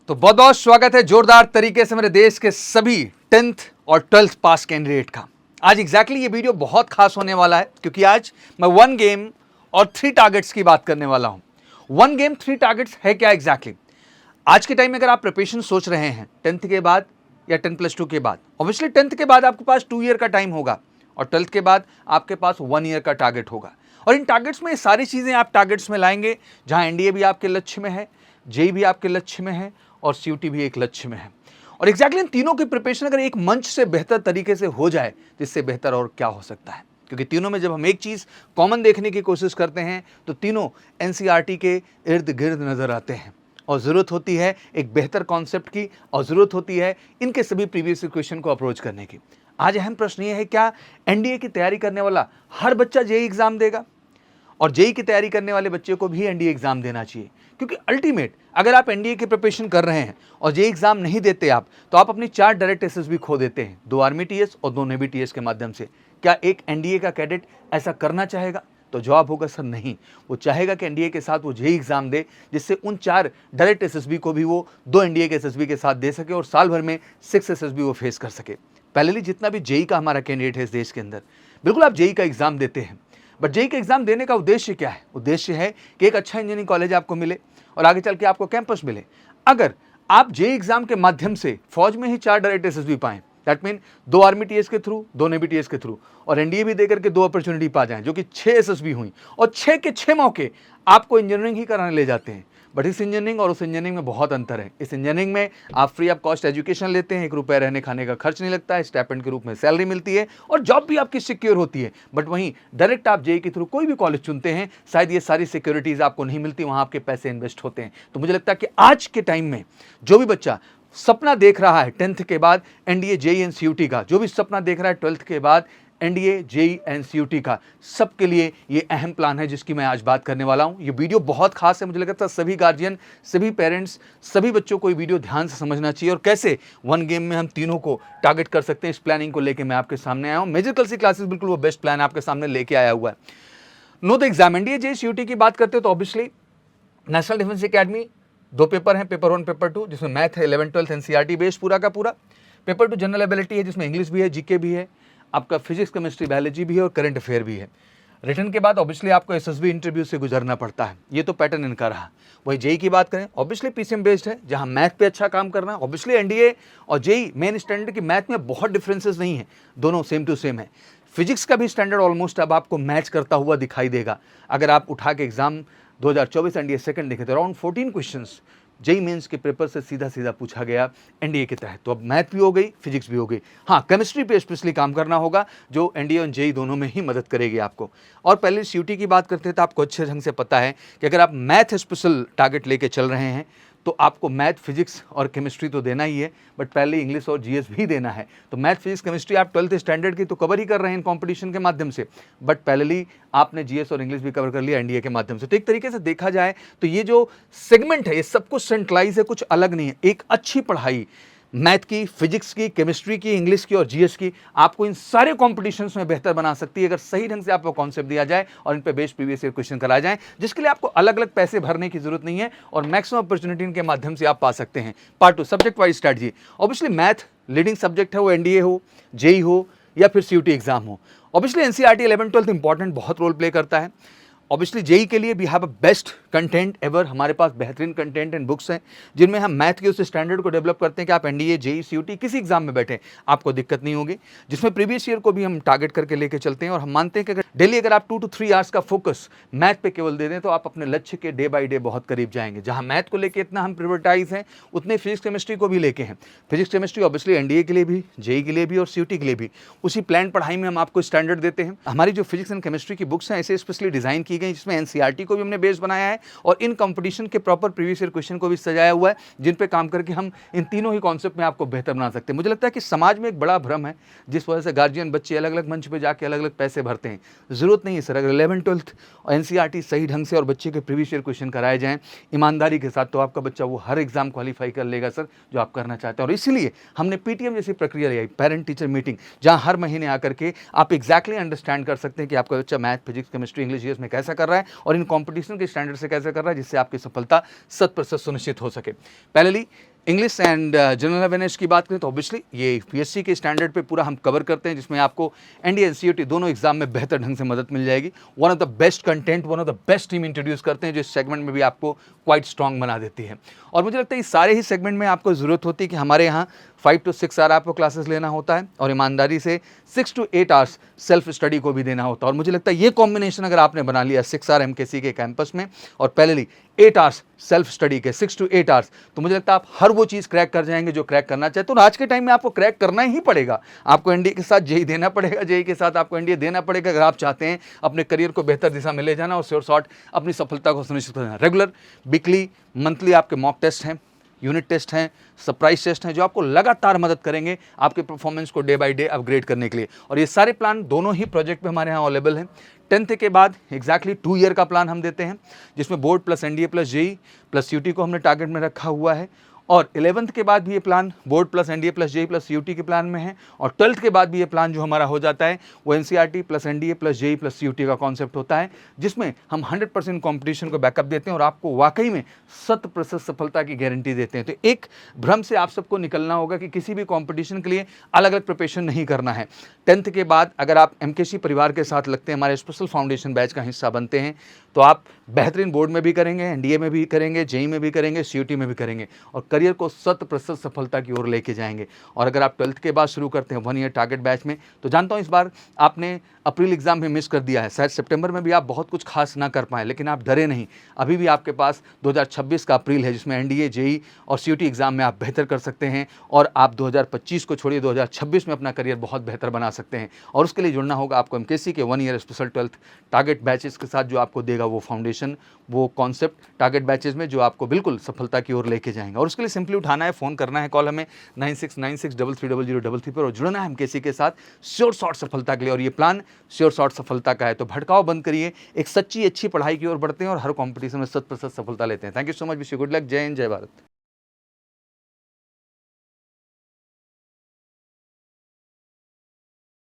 तो बहुत बहुत स्वागत है जोरदार तरीके से मेरे देश के सभी 10th और 12th पास कैंडिडेट का। आज एग्जैक्टली ये वीडियो बहुत खास होने वाला है क्योंकि आज मैं 1 गेम और 3 टारगेट्स की बात करने वाला हूं। 1 गेम 3 टारगेट्स है क्या एग्जैक्टली? आज के टाइम में अगर आप प्रिपरेशन सोच रहे हैं 10th के बाद या 10+2 के बाद, ऑब्वियसली 10th के बाद आपके पास 2 ईयर का टाइम होगा और 12th के बाद आपके पास 1 ईयर का टारगेट होगा। और इन टारगेट्स में सारी चीजें आप टारगेट्स में लाएंगे, जहां एनडीए भी आपके लक्ष्य में है, जेई भी आपके लक्ष्य में है और सीयूटी भी एक लक्ष्य में है। और एग्जैक्टली इन तीनों की प्रिपरेशन अगर एक मंच से बेहतर तरीके से हो जाए तो इससे बेहतर और क्या हो सकता है, क्योंकि तीनों में जब हम एक चीज कॉमन देखने की कोशिश करते हैं तो तीनों एनसीईआरटी के इर्द गिर्द नजर आते हैं और जरूरत होती है एक बेहतर कॉन्सेप्ट की और जरूरत होती है इनके सभी प्रीवियस क्वेश्चन को अप्रोच करने की। आज अहम प्रश्न ये है, क्या एनडीए की तैयारी करने वाला हर बच्चा जेई एग्जाम देगा और जेई की तैयारी करने वाले बच्चे को भी एनडीए एग्जाम देना चाहिए? क्योंकि अल्टीमेट अगर आप एनडीए की प्रिपरेशन कर रहे हैं और जेई एग्जाम नहीं देते आप, तो आप अपनी 4 डायरेक्ट एसएस भी खो देते हैं, 2 आर्मी टीएस और 2 नेवी टीएस के माध्यम से। क्या एक एनडीए का कैडेट ऐसा करना चाहेगा? तो जवाब होगा सर नहीं। वो चाहेगा कि एनडीए के साथ वो जेई एग्जाम दे, जिससे उन 4 डायरेक्ट एसएसबी को भी वो 2 एनडीए के एसएसबी के साथ दे सके और साल भर में 6 एसएसबी वो फेस कर सके। पहले जितना भी जेई का हमारा कैंडिडेट है इस देश के अंदर, बिल्कुल आप जेई का एग्जाम देते हैं, बट जेई का एग्जाम देने का उद्देश्य क्या है? उद्देश्य है कि एक अच्छा इंजीनियरिंग कॉलेज आपको मिले और आगे चल के आपको कैंपस मिले। अगर आप जेई एग्जाम के माध्यम से फौज में ही 4 डायरेक्ट एसएसबी पाएं, दैट मीन 2 आर्मी टीएस के थ्रू, 2 नेवी टीएस के थ्रू और एनडीए भी देकर के 2 अपॉर्चुनिटी पा जाएं, जो कि 6 एसएसबी हुई और 6 के 6 मौके आपको इंजीनियरिंग ही कराने ले जाते हैं। बट इस इंजीनियरिंग और उस इंजीनियरिंग में बहुत अंतर है। इस इंजीनियरिंग में आप फ्री ऑफ कॉस्ट एजुकेशन लेते हैं, 1 रुपये रहने खाने का खर्च नहीं लगता है, स्टाइपेंड के रूप में सैलरी मिलती है और जॉब भी आपकी सिक्योर होती है। बट वहीं डायरेक्ट आप जेई के थ्रू कोई भी कॉलेज चुनते हैं, शायद ये सारी सिक्योरिटीज आपको नहीं मिलती, वहां आपके पैसे इन्वेस्ट होते हैं। तो मुझे लगता है कि आज के टाइम में जो भी बच्चा सपना देख रहा है 10th के बाद एनडीए जेई एंड सीयूटी का, जो भी सपना देख रहा है 12th के बाद एनडीए जेई एंड सीयूटी का, सबके लिए ये अहम प्लान है जिसकी मैं आज बात करने वाला हूं। ये वीडियो बहुत खास है, मुझे लगता है सभी गार्जियन, सभी पेरेंट्स, सभी बच्चों को ये वीडियो ध्यान से समझना चाहिए और कैसे 1 गेम में हम तीनों को टारगेट कर सकते हैं, इस प्लानिंग को लेकर मैं आपके सामने आया हूं। मेजर कल सी क्लासेस बिल्कुल वो बेस्ट प्लान आपके सामने लेके आया हुआ है। Know the exam, NDA JEE CUET की बात करते हो तो obviously National Defence Academy 2 paper हैं, पेपर 1 पेपर 2, जिसमें मैथ है, 11th 12th एनसीईआरटी बेस्ड पूरा का पूरा। पेपर 2 जनरल एबिलिटी है, जिसमें इंग्लिश भी है, जीके भी है, आपका फिजिक्स केमिस्ट्री बायोलॉजी भी है और करंट अफेयर भी है। रिटर्न के बाद ऑब्वियसली आपको एसएसबी इंटरव्यू से गुजरना पड़ता है, ये तो पैटर्न इनका रहा। वही जेई की बात करें, ऑब्वियसली पीसीएम बेस्ड है, जहां मैथ पे अच्छा काम करना है। ऑब्वियसली एनडीए और जेई मेन स्टैंडर्ड की मैथ में बहुत डिफरेंसेस नहीं है, दोनों सेम टू सेम है। फिजिक्स का भी स्टैंडर्ड ऑलमोस्ट अब आपको मैच करता हुआ दिखाई देगा। अगर आप उठा के एग्जाम 2024 एनडीए सेकंड देखे तो अराउंड 14 क्वेश्चंस जेई मेंस के पेपर से सीधा सीधा पूछा गया एनडीए के तहत। तो अब मैथ भी हो गई, फिजिक्स भी हो गई। हाँ, केमिस्ट्री पे स्पेशली काम करना होगा, जो एनडीए और जेई दोनों में ही मदद करेगी आपको। और पहले सीयूटी की बात करते हैं तो आपको अच्छे ढंग से पता है कि अगर आप मैथ स्पेशल टारगेट लेके चल रहे हैं तो आपको मैथ, फिजिक्स और केमिस्ट्री तो देना ही है, बट पहले इंग्लिश और जीएस भी देना है। तो मैथ, फिजिक्स, केमिस्ट्री आप 12th स्टैंडर्ड की तो कवर ही कर रहे हैं इन कंपटीशन के माध्यम से, बट पहले आपने जीएस और इंग्लिश भी कवर कर लिया एनडीए के माध्यम से। तो एक तरीके से देखा जाए तो ये जो सेगमेंट है ये सब कुछ सेंट्रलाइज है, कुछ अलग नहीं है। एक अच्छी पढ़ाई मैथ की, फिजिक्स की, केमिस्ट्री की, इंग्लिश की और जीएस की आपको इन सारे कॉम्पिटिशन्स में बेहतर बना सकती है, अगर सही ढंग से आपको कॉन्सेप्ट दिया जाए और इन पे बेस्ड प्रीवियस ईयर क्वेश्चन कराए जाएं, जिसके लिए आपको अलग अलग पैसे भरने की जरूरत नहीं है और मैक्सिमम अपॉर्चुनिटी इनके माध्यम से आप पा सकते हैं। Part 2 subject wise strategy. Obviously math leading subject है, वो एनडीए हो, जेई हो या फिर सीयूटी एग्जाम हो। Obviously NCERT 11th 12th important बहुत रोल प्ले करता है। ऑब्वियसली जेई के लिए we have a best content ever, हमारे पास बेहतरीन कंटेंट एंड बुक्स हैं जिनमें हम मैथ के उस स्टैंडर्ड को डेवलप करते हैं कि आप एनडीए, जेई, सीयूटी किसी एग्जाम में बैठे आपको दिक्कत नहीं होगी, जिसमें प्रीवियस ईयर को भी हम टारगेट करके लेके चलते हैं। और हम मानते हैं कि अगर डेली अगर आप 2 to 3 आवर्स का फोकस मैथ पे केवल दे दें तो आप अपने लक्ष्य के डे बाई डे बहुत करीब जाएंगे। जहां मैथ को लेकर इतना हम प्रियोरिटाइज हैं, उतने फिजिक्स केमिस्ट्री को भी लेके हैं। फिजिक्स केमिस्ट्री ऑब्वियसली एनडीए के लिए भी, जेई के लिए भी और सीयूटी के लिए भी उसी प्लान पढ़ाई में हम आपको स्टैंडर्ड देते हैं। हमारी जो फिजिक्स एंड केमिस्ट्री की बुक्स हैं ऐसे स्पेशली डिजाइन की गई, जिसमें एनसीईआरटी को भी हमने बेस बनाया है और इन कंपटीशन के प्रॉपर प्रीवियस ईयर क्वेश्चन को भी सजाया हुआ है, जिन पे काम करके हम इन तीनों ही कॉन्सेप्ट में आपको बेहतर बना सकते हैं। मुझे लगता है कि समाज में एक बड़ा भ्रम है जिस वजह से गार्जियन, बच्चे अलग अलग मंच पे जाके अलग अलग पैसे भरते हैं। जरूरत नहीं है सर, अगर 11th 12th और एनसीईआरटी सही ढंग से और बच्चे के प्रीवियस ईयर क्वेश्चन कराए जाएं ईमानदारी के साथ, तो आपका बच्चा वो हर एग्जाम क्वालिफाई कर लेगा सर, जो आप करना चाहते हैं। और इसीलिए हमने पीटीएम जैसी प्रक्रिया लाई, पेरेंट टीचर मीटिंग, जहां हर महीने आकर के आप एग्जैक्टली अंडरस्टैंड कर सकते हैं कि आपका बच्चा math, physics, chemistry, English, GS में कैसा कर रहा है और इन कॉम्पिटिशन के स्टैंडर्ड से कैसे कर रहा है, जिससे आपकी सफलता 100% सुनिश्चित हो सके। पहले इंग्लिश एंड जनरल अवेयरनेस की बात करें तो ऑब्वियसली ये पीएससी के स्टैंडर्ड पे पूरा हम कवर करते हैं, जिसमें आपको एनडीए एनसीईआरटी दोनों एग्जाम में बेहतर ढंग से मदद मिल जाएगी। One of the best content, one of the best team introduce करते हैं जो इस सेगमेंट में भी आपको क्वाइट स्ट्रॉन्ग बना देती है। और मुझे लगता है इस सारे ही सेगमेंट में आपको ज़रूरत होती है कि हमारे यहाँ 5 to 6 आवर आपको क्लासेस लेना होता है और ईमानदारी से 6 to 8 आवर्स सेल्फ स्टडी को भी देना होता है। और मुझे लगता है ये कॉम्बिनेशन अगर आपने बना लिया 6 आवर एमकेसी के कैंपस में और पैरेलली 8 आवर्स सेल्फ स्टडी के 6 to 8 आवर्स, तो मुझे लगता है आप हर वो चीज़ क्रैक कर जाएंगे जो क्रैक करना चाहते हो। और आज के टाइम में आपको क्रैक करना ही पड़ेगा, आपको एनडीए के साथ जेई देना पड़ेगा, जेई के साथ आपको एनडीए देना पड़ेगा अगर आप चाहते हैं अपने करियर को बेहतर दिशा में ले जाना और श्योर शॉर्ट अपनी सफलता को सुनिश्चित करना। रेगुलर, वीकली, मंथली आपके मॉक टेस्ट हैं, यूनिट टेस्ट हैं, सरप्राइज टेस्ट हैं जो आपको लगातार मदद करेंगे आपके परफॉर्मेंस को डे बाय डे अपग्रेड करने के लिए। और ये सारे प्लान दोनों ही प्रोजेक्ट पे हमारे यहाँ अवेलेबल हैं। 10th के बाद एग्जैक्टली 2 ईयर का प्लान हम देते हैं, जिसमें board plus NDA plus JEE plus UT को हमने टारगेट में रखा हुआ है। और 11th के बाद भी ये plan board plus NDA plus JEE plus UT के प्लान में है। और 12th के बाद भी ये प्लान जो हमारा हो जाता है वो NCERT plus NDA plus JEE plus UT का कॉन्सेप्ट होता है, जिसमें हम 100% कॉम्पिटिशन को बैकअप देते हैं और आपको वाकई में 100% सफलता की गारंटी देते हैं। तो एक भ्रम से आप सबको निकलना होगा कि किसी भी कॉम्पिटिशन के लिए अलग अलग प्रिपरेशन नहीं करना है। 10th के बाद अगर आप एमकेसी परिवार के साथ लगते हैं, हमारे स्पेशल फाउंडेशन बैच का हिस्सा बनते हैं, तो आप बेहतरीन बोर्ड में भी करेंगे, एनडीए में भी करेंगे, जेई में भी करेंगे, सीयूटी में भी करेंगे और करियर को 100% सफलता की ओर लेके जाएंगे। और अगर आप 12th के बाद शुरू करते हैं 1 ईयर टारगेट बैच में, तो जानता हूँ इस बार आपने अप्रैल एग्जाम भी मिस कर दिया है, शायद सितंबर में भी आप बहुत कुछ खास ना कर पाएँ, लेकिन आप डरे नहीं। अभी भी आपके पास 2026 का अप्रैल है, जिसमें एनडीए, जेई और सीयूटी एग्जाम में आप बेहतर कर सकते हैं और आप 2025 को छोड़िए 2026 में अपना करियर बहुत बेहतर बना सकते हैं। और उसके लिए जुड़ना होगा आपको एमकेसी के 1 year special 12th target batches के साथ, जो आपको देगा वो फाउंडेशन, वो कॉन्सेप्ट टारगेट बैचेस में जो आपको बिल्कुल सफलता की ओर लेके जाएंगे। और उसके लिए सिंपली उठाना है, फ़ोन करना है, कॉल हमें 9696330033 पर और जुड़ना है एमकेसी के साथ श्योर शॉर्ट सफलता के लिए। और ये प्लान श्योर शॉर्ट सफलता का है, तो भटकाव बंद करिए, एक सच्ची अच्छी पढ़ाई की ओर बढ़ते हैं और हर कॉम्पिटिशन में 100% सफलता लेते हैं। Thank you so much, wish you good luck. जय हिंद, जय भारत।